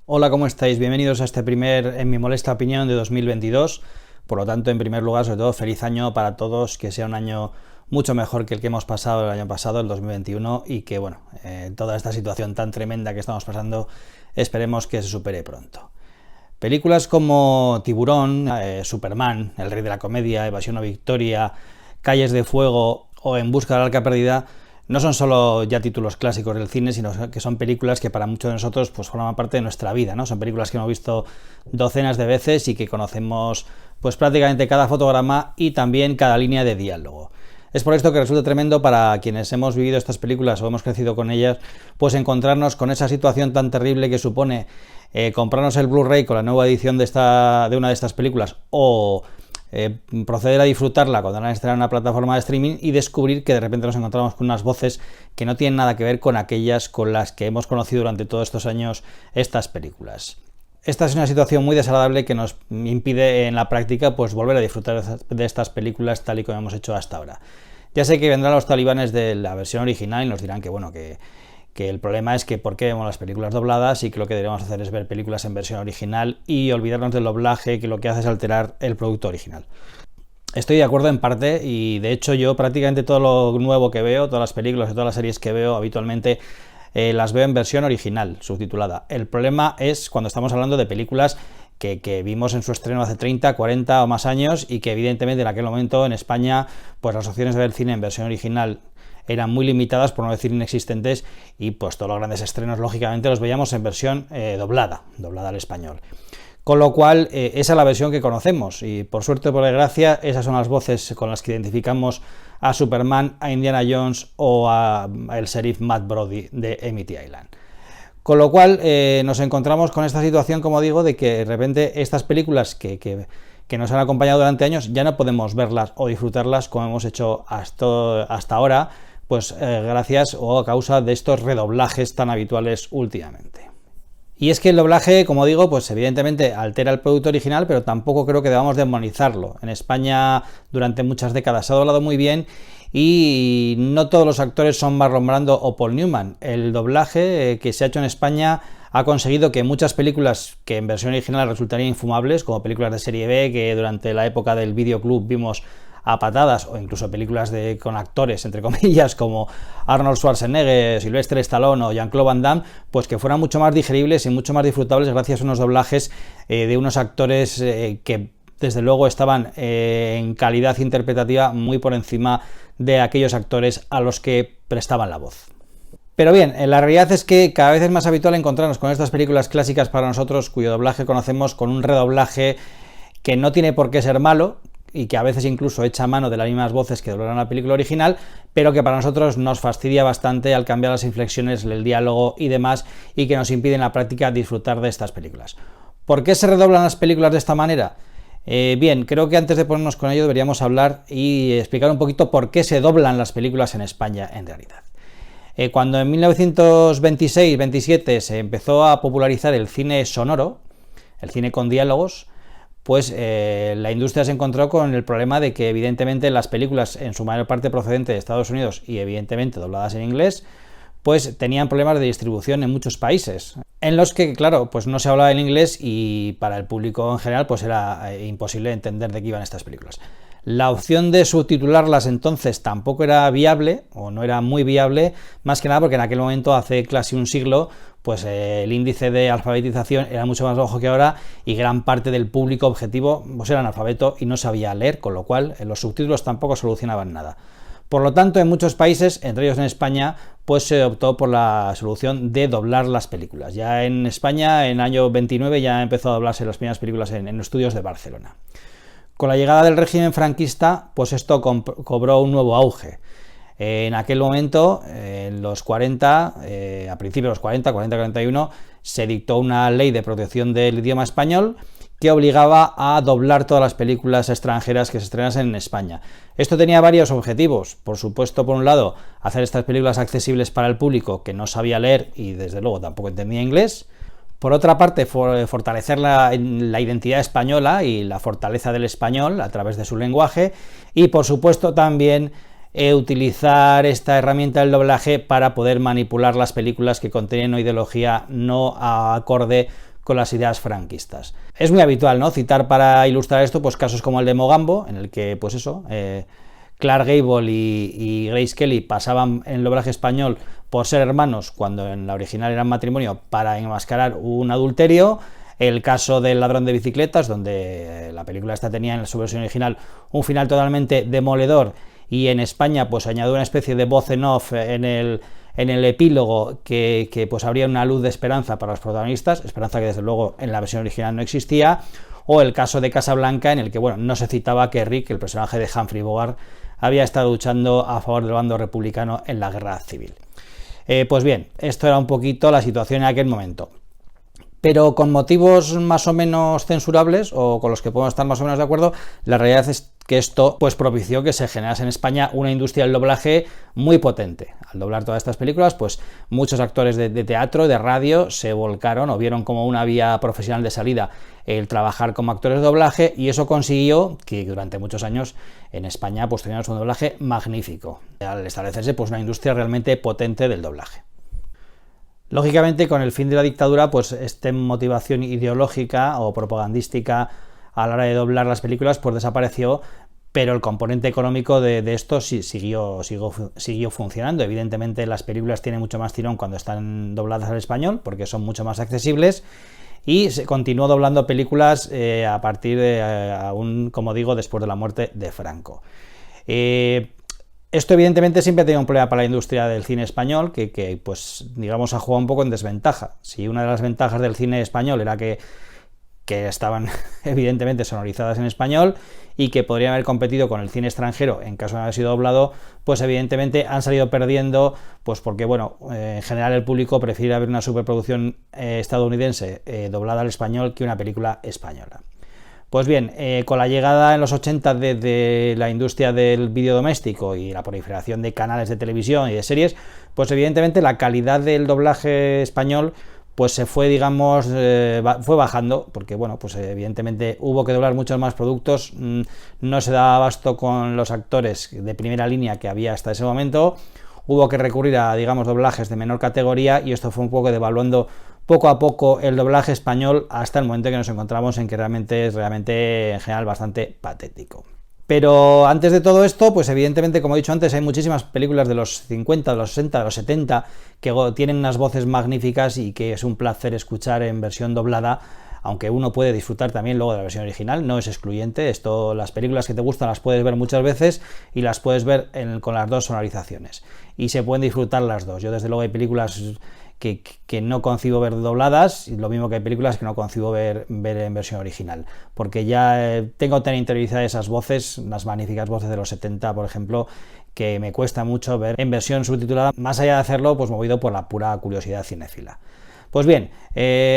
Hola, ¿cómo estáis? Bienvenidos a este primer, en mi modesta opinión, de 2022. Por lo tanto, en primer lugar, sobre todo, feliz año para todos, que sea un año mucho mejor que el que hemos pasado el año pasado, el 2021, y que, bueno, toda esta situación tan tremenda que estamos pasando, esperemos que se supere pronto. Películas como Tiburón, Superman, El Rey de la Comedia, Evasión o Victoria, Calles de Fuego o En Busca de la Arca Perdida no son solo ya títulos clásicos del cine, sino que son películas que para muchos de nosotros pues forman parte de nuestra vida, ¿no? Son películas que hemos visto docenas de veces y que conocemos pues prácticamente cada fotograma y también cada línea de diálogo. Es por esto que resulta tremendo para quienes hemos vivido estas películas o hemos crecido con ellas, pues encontrarnos con esa situación tan terrible que supone comprarnos el Blu-ray con la nueva edición de una de estas películas o proceder a disfrutarla cuando la han estrenado en una plataforma de streaming y descubrir que de repente nos encontramos con unas voces que no tienen nada que ver con aquellas con las que hemos conocido durante todos estos años estas películas. Esta es una situación muy desagradable que nos impide en la práctica pues volver a disfrutar de estas películas tal y como hemos hecho hasta ahora. Ya sé que vendrán los talibanes de la versión original y nos dirán que bueno, que el problema es que por qué vemos las películas dobladas y que lo que deberíamos hacer es ver películas en versión original y olvidarnos del doblaje, que lo que hace es alterar el producto original. Estoy de acuerdo en parte y de hecho yo prácticamente todo lo nuevo que veo, todas las películas y todas las series que veo habitualmente las veo en versión original, subtitulada. El problema es cuando estamos hablando de películas que vimos en su estreno hace 30, 40 o más años y que evidentemente en aquel momento en España pues las opciones de ver cine en versión original eran muy limitadas, por no decir inexistentes, y pues todos los grandes estrenos lógicamente los veíamos en versión doblada al español. Con lo cual, esa es la versión que conocemos y por suerte o por desgracia esas son las voces con las que identificamos a Superman, a Indiana Jones o a el sheriff Matt Brody de Amity Island. Con lo cual nos encontramos con esta situación, como digo, de que de repente estas películas que nos han acompañado durante años ya no podemos verlas o disfrutarlas como hemos hecho hasta ahora, pues gracias o a causa de estos redoblajes tan habituales últimamente. Y es que el doblaje, como digo, pues evidentemente altera el producto original, pero tampoco creo que debamos demonizarlo. En España durante muchas décadas se ha doblado muy bien y no todos los actores son Marlon Brando o Paul Newman. El doblaje que se ha hecho en España ha conseguido que muchas películas que en versión original resultarían infumables, como películas de serie B que durante la época del videoclub vimos a patadas, o incluso películas con actores, entre comillas, como Arnold Schwarzenegger, Sylvester Stallone o Jean-Claude Van Damme, pues que fueran mucho más digeribles y mucho más disfrutables gracias a unos doblajes de unos actores que desde luego estaban en calidad interpretativa muy por encima de aquellos actores a los que prestaban la voz. Pero bien, la realidad es que cada vez es más habitual encontrarnos con estas películas clásicas para nosotros cuyo doblaje conocemos con un redoblaje que no tiene por qué ser malo, y que a veces incluso echa mano de las mismas voces que doblaron la película original, pero que para nosotros nos fastidia bastante al cambiar las inflexiones, el diálogo y demás, y que nos impide en la práctica disfrutar de estas películas. ¿Por qué se redoblan las películas de esta manera? Bien, creo que antes de ponernos con ello deberíamos hablar y explicar un poquito por qué se doblan las películas en España en realidad. Cuando en 1926-27 se empezó a popularizar el cine sonoro, el cine con diálogos, pues la industria se encontró con el problema de que evidentemente las películas en su mayor parte procedentes de Estados Unidos y evidentemente dobladas en inglés pues tenían problemas de distribución en muchos países en los que claro pues no se hablaba en inglés y para el público en general pues era imposible entender de qué iban estas películas. La opción de subtitularlas entonces tampoco era viable o no era muy viable, más que nada porque en aquel momento, hace casi un siglo, pues el índice de alfabetización era mucho más bajo que ahora y gran parte del público objetivo pues era analfabeto y no sabía leer, con lo cual los subtítulos tampoco solucionaban nada. Por lo tanto, en muchos países, entre ellos en España, pues se optó por la solución de doblar las películas. Ya en España, en el año 29, ya empezó a doblarse las primeras películas en estudios de Barcelona. Con la llegada del régimen franquista, pues esto cobró un nuevo auge. En aquel momento, en los 40, a principios de los 40-41, se dictó una ley de protección del idioma español que obligaba a doblar todas las películas extranjeras que se estrenasen en España. Esto tenía varios objetivos. Por supuesto, por un lado, hacer estas películas accesibles para el público que no sabía leer y desde luego tampoco entendía inglés. Por otra parte, fortalecer la identidad española y la fortaleza del español a través de su lenguaje y, por supuesto, también utilizar esta herramienta del doblaje para poder manipular las películas que contienen una ideología no acorde con las ideas franquistas. Es muy habitual, ¿no?, citar para ilustrar esto pues casos como el de Mogambo, en el que pues eso, Clark Gable y Grace Kelly pasaban en el doblaje español por ser hermanos cuando en la original eran matrimonio para enmascarar un adulterio. El caso del ladrón de bicicletas, donde la película esta tenía en su versión original un final totalmente demoledor y en España pues añadió una especie de voz en off en el epílogo que pues abría una luz de esperanza para los protagonistas, esperanza que desde luego en la versión original no existía. O el caso de Casablanca, en el que bueno, no se citaba que Rick, el personaje de Humphrey Bogart, había estado luchando a favor del bando republicano en la guerra civil. Pues bien, esto era un poquito la situación en aquel momento. Pero con motivos más o menos censurables, o con los que podemos estar más o menos de acuerdo, la realidad es que esto pues propició que se generase en España una industria del doblaje muy potente. Al doblar todas estas películas, pues muchos actores de teatro, de radio, se volcaron o vieron como una vía profesional de salida el trabajar como actores de doblaje, y eso consiguió que durante muchos años en España pues teníamos un doblaje magnífico, al establecerse pues una industria realmente potente del doblaje. Lógicamente, con el fin de la dictadura, pues esta motivación ideológica o propagandística a la hora de doblar las películas pues desapareció, pero el componente económico de esto siguió funcionando. Evidentemente las películas tienen mucho más tirón cuando están dobladas al español, porque son mucho más accesibles, y se continuó doblando películas a partir de, aún como digo, después de la muerte de Franco. Esto evidentemente siempre ha tenido un problema para la industria del cine español, que pues digamos ha jugado un poco en desventaja. Si una de las ventajas del cine español era que estaban evidentemente sonorizadas en español y que podrían haber competido con el cine extranjero en caso de haber sido doblado, pues evidentemente han salido perdiendo, pues porque bueno, en general el público prefiere ver una superproducción estadounidense doblada al español que una película española. Pues bien, con la llegada en los 80 de la industria del vídeo doméstico y la proliferación de canales de televisión y de series, pues evidentemente la calidad del doblaje español pues se fue, digamos, fue bajando, porque bueno, pues evidentemente hubo que doblar muchos más productos, no se daba abasto con los actores de primera línea que había hasta ese momento, hubo que recurrir a, digamos, doblajes de menor categoría, y esto fue un poco devaluando poco a poco el doblaje español hasta el momento que nos encontramos en que realmente es en general bastante patético. Pero antes de todo esto, pues evidentemente, como he dicho antes, hay muchísimas películas de los 50, de los 60, de los 70 que tienen unas voces magníficas y que es un placer escuchar en versión doblada, aunque uno puede disfrutar también luego de la versión original, no es excluyente. Esto, las películas que te gustan las puedes ver muchas veces y las puedes ver con las dos sonorizaciones, y se pueden disfrutar las dos. Yo desde luego hay películas que no concibo ver dobladas, y lo mismo que hay películas que no concibo ver en versión original, porque ya tengo tan interiorizadas esas voces, las magníficas voces de los 70, por ejemplo, que me cuesta mucho ver en versión subtitulada, más allá de hacerlo pues movido por la pura curiosidad cinéfila. Pues bien,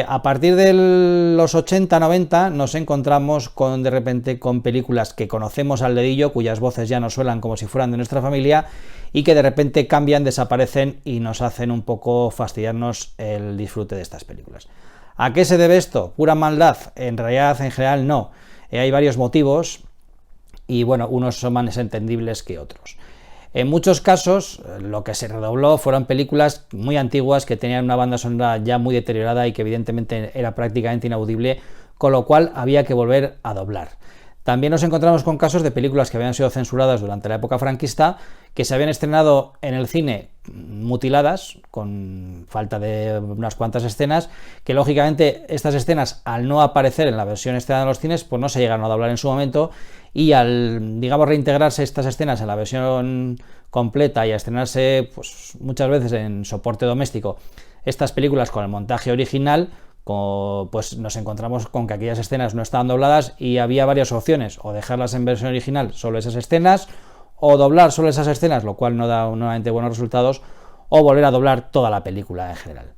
a partir de los 80-90 nos encontramos de repente con películas que conocemos al dedillo, cuyas voces ya nos suenan como si fueran de nuestra familia, y que de repente cambian, desaparecen y nos hacen un poco fastidiarnos el disfrute de estas películas. ¿A qué se debe esto? ¿Pura maldad? En realidad, en general, no. Hay varios motivos y bueno, unos son más entendibles que otros. En muchos casos, lo que se redobló fueron películas muy antiguas que tenían una banda sonora ya muy deteriorada y que evidentemente era prácticamente inaudible, con lo cual había que volver a doblar. También nos encontramos con casos de películas que habían sido censuradas durante la época franquista, que se habían estrenado en el cine mutiladas, con falta de unas cuantas escenas, que lógicamente estas escenas, al no aparecer en la versión estrenada de los cines, pues no se llegaron a doblar en su momento, y al, digamos, reintegrarse estas escenas en la versión completa y a estrenarse pues muchas veces en soporte doméstico estas películas con el montaje original, pues nos encontramos con que aquellas escenas no estaban dobladas y había varias opciones: o dejarlas en versión original, solo esas escenas, o doblar solo esas escenas, lo cual no da nuevamente buenos resultados, o volver a doblar toda la película en general.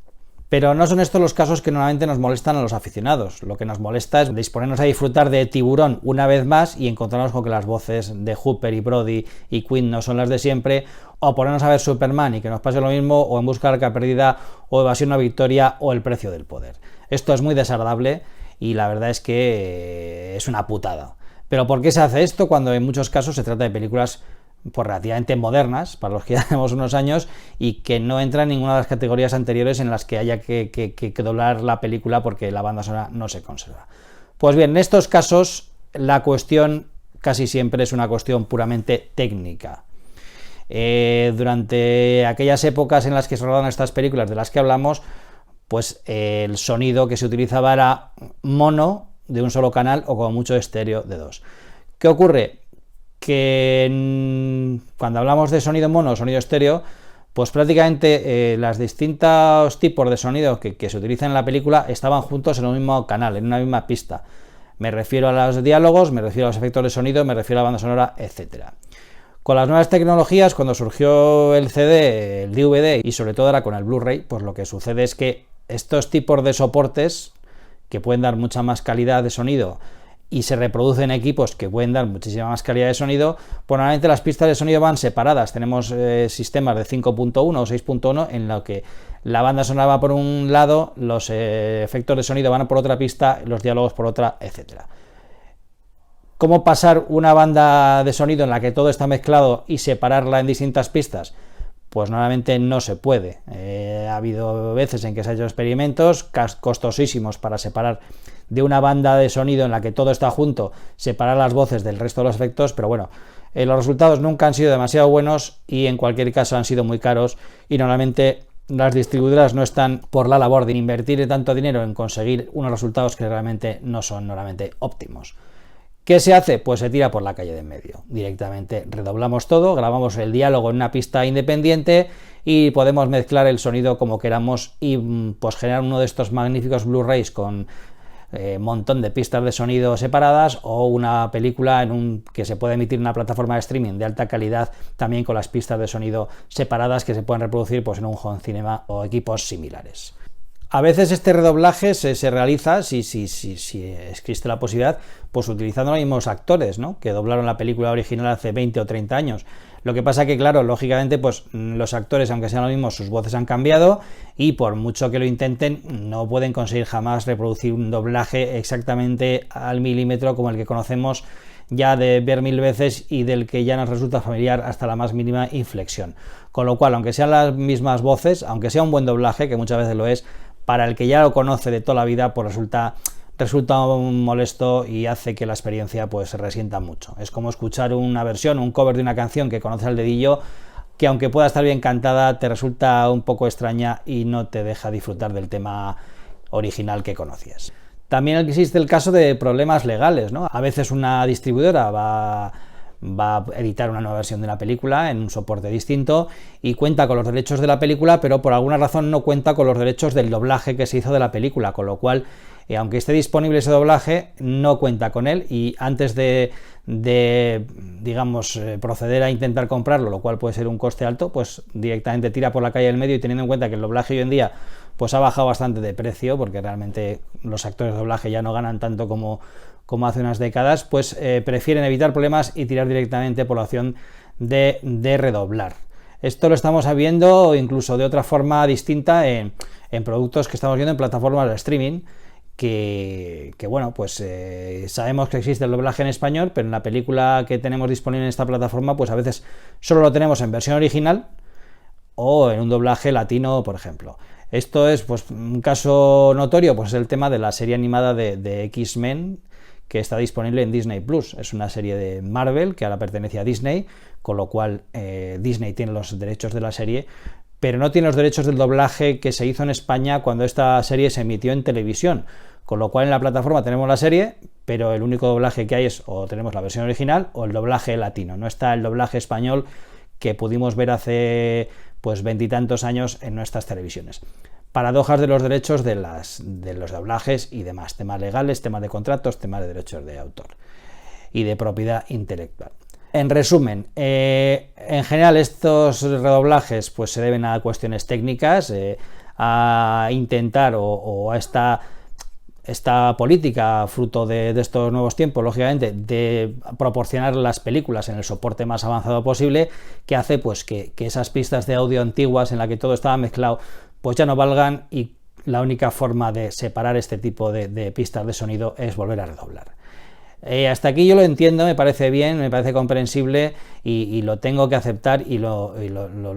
Pero no son estos los casos que normalmente nos molestan a los aficionados. Lo que nos molesta es disponernos a disfrutar de Tiburón una vez más y encontrarnos con que las voces de Hooper y Brody y Quinn no son las de siempre, o ponernos a ver Superman y que nos pase lo mismo, o En busca de la arca perdida, o Evasión a Victoria, o El precio del poder. Esto es muy desagradable y la verdad es que es una putada. ¿Pero por qué se hace esto cuando en muchos casos se trata de películas pues relativamente modernas, para los que ya tenemos unos años, y que no entra en ninguna de las categorías anteriores en las que haya que doblar la película porque la banda sonora no se conserva. Pues bien, en estos casos la cuestión casi siempre es una cuestión puramente técnica. Durante aquellas épocas en las que se rodaban estas películas de las que hablamos, pues el sonido que se utilizaba era mono de un solo canal o como mucho estéreo de dos. ¿Qué ocurre? Que cuando hablamos de sonido mono o sonido estéreo, pues prácticamente los distintos tipos de sonido que se utilizan en la película estaban juntos en un mismo canal, en una misma pista. Me refiero a los diálogos, me refiero a los efectos de sonido, me refiero a la banda sonora, etc. Con las nuevas tecnologías, cuando surgió el CD, el DVD y sobre todo ahora con el Blu-ray, pues lo que sucede es que estos tipos de soportes que pueden dar mucha más calidad de sonido y se reproducen equipos que pueden dar muchísima más calidad de sonido, pues normalmente las pistas de sonido van separadas. Tenemos sistemas de 5.1 o 6.1 en lo que la banda sonora va por un lado, los efectos de sonido van por otra pista, los diálogos por otra, etc. ¿Cómo pasar una banda de sonido en la que todo está mezclado y separarla en distintas pistas? Pues normalmente no se puede. Ha habido veces en que se han hecho experimentos costosísimos para separar de una banda de sonido en la que todo está junto, separar las voces del resto de los efectos, pero bueno, los resultados nunca han sido demasiado buenos y en cualquier caso han sido muy caros y normalmente las distribuidoras no están por la labor de invertir tanto dinero en conseguir unos resultados que realmente no son normalmente óptimos. ¿Qué se hace? Pues se tira por la calle de en medio. Directamente redoblamos todo, grabamos el diálogo en una pista independiente y podemos mezclar el sonido como queramos y pues generar uno de estos magníficos Blu-rays con montón de pistas de sonido separadas o una película que se puede emitir en una plataforma de streaming de alta calidad también con las pistas de sonido separadas que se pueden reproducir pues, en un home cinema o equipos similares. A veces este redoblaje se realiza, si existe la posibilidad, pues utilizando los mismos actores, ¿no? Que doblaron la película original hace 20 o 30 años. Lo que pasa que, claro, lógicamente, pues los actores, aunque sean los mismos, sus voces han cambiado y por mucho que lo intenten, no pueden conseguir jamás reproducir un doblaje exactamente al milímetro como el que conocemos ya de ver mil veces y del que ya nos resulta familiar hasta la más mínima inflexión. Con lo cual, aunque sean las mismas voces, aunque sea un buen doblaje, que muchas veces lo es, para el que ya lo conoce de toda la vida, pues resulta molesto y hace que la experiencia pues se resienta mucho. Es como escuchar una versión, un cover de una canción que conoces al dedillo, que aunque pueda estar bien cantada, te resulta un poco extraña y no te deja disfrutar del tema original que conocías. También existe el caso de problemas legales, ¿no? A veces una distribuidora va a editar una nueva versión de la película en un soporte distinto y cuenta con los derechos de la película, pero por alguna razón no cuenta con los derechos del doblaje que se hizo de la película, con lo cual, aunque esté disponible ese doblaje, no cuenta con él y antes de proceder a intentar comprarlo, lo cual puede ser un coste alto, pues directamente tira por la calle del medio y teniendo en cuenta que el doblaje hoy en día pues ha bajado bastante de precio, porque realmente los actores de doblaje ya no ganan tanto como hace unas décadas, pues prefieren evitar problemas y tirar directamente por la opción de redoblar. Esto lo estamos viendo incluso de otra forma distinta en productos que estamos viendo en plataformas de streaming, que bueno, pues sabemos que existe el doblaje en español, pero en la película que tenemos disponible en esta plataforma, pues a veces solo lo tenemos en versión original o en un doblaje latino, por ejemplo. Esto es pues un caso notorio, pues es el tema de la serie animada de X-Men, que está disponible en Disney Plus. Es una serie de Marvel que ahora pertenece a Disney, con lo cual Disney tiene los derechos de la serie, pero no tiene los derechos del doblaje que se hizo en España cuando esta serie se emitió en televisión, con lo cual en la plataforma tenemos la serie, pero el único doblaje que hay es o tenemos la versión original o el doblaje latino. No está el doblaje español que pudimos ver hace pues veintitantos años en nuestras televisiones. Paradojas de los derechos de los doblajes y demás, temas legales, temas de contratos, temas de derechos de autor y de propiedad intelectual. En resumen, en general estos redoblajes pues se deben a cuestiones técnicas, a intentar o a esta política, fruto de estos nuevos tiempos, lógicamente, de proporcionar las películas en el soporte más avanzado posible, que hace pues que esas pistas de audio antiguas en las que todo estaba mezclado pues ya no valgan y la única forma de separar este tipo de pistas de sonido es volver a redoblar. Hasta aquí yo lo entiendo, me parece bien, me parece comprensible y lo tengo que aceptar y lo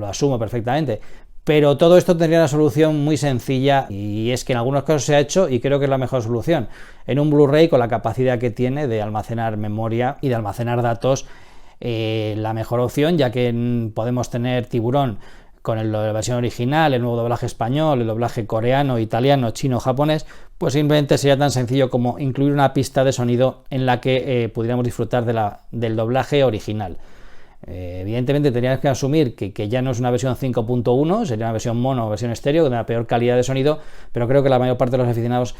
asumo perfectamente. Pero todo esto tendría una solución muy sencilla y es que en algunos casos se ha hecho y creo que es la mejor solución. En un Blu-ray con la capacidad que tiene de almacenar memoria y de almacenar datos, la mejor opción, ya que podemos tener Tiburón con la versión original, el nuevo doblaje español, el doblaje coreano, italiano, chino, japonés, pues simplemente sería tan sencillo como incluir una pista de sonido en la que pudiéramos disfrutar del doblaje original. Evidentemente tendríamos que asumir que ya no es una versión 5.1, sería una versión mono o versión estéreo de una peor calidad de sonido, pero creo que la mayor parte de los aficionados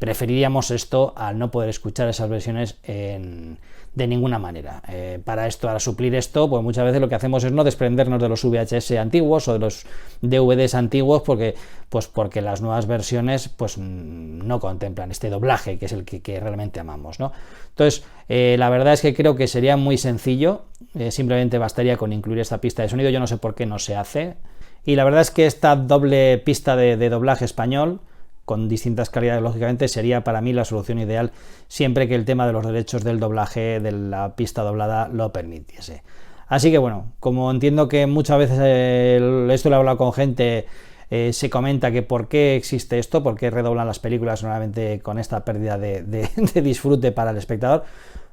preferiríamos esto al no poder escuchar esas versiones de ninguna manera. Para suplir esto, pues muchas veces lo que hacemos es no desprendernos de los VHS antiguos o de los DVDs antiguos porque las nuevas versiones pues no contemplan este doblaje que es el que realmente amamos, ¿no? Entonces, la verdad es que creo que sería muy sencillo, simplemente bastaría con incluir esta pista de sonido, yo no sé por qué no se hace, y la verdad es que esta doble pista de doblaje español, con distintas calidades, lógicamente, sería para mí la solución ideal siempre que el tema de los derechos del doblaje de la pista doblada lo permitiese. Así que bueno, como entiendo que muchas veces esto lo he hablado con gente, se comenta que por qué existe esto, por qué redoblan las películas normalmente con esta pérdida de disfrute para el espectador,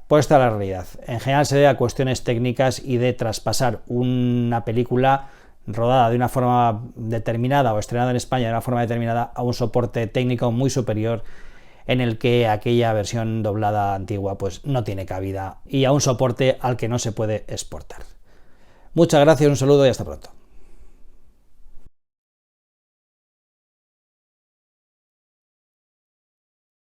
pues esta es la realidad. En general se debe a cuestiones técnicas y de traspasar una película rodada de una forma determinada o estrenada en España de una forma determinada a un soporte técnico muy superior en el que aquella versión doblada antigua pues no tiene cabida y a un soporte al que no se puede exportar. Muchas gracias, un saludo y hasta pronto.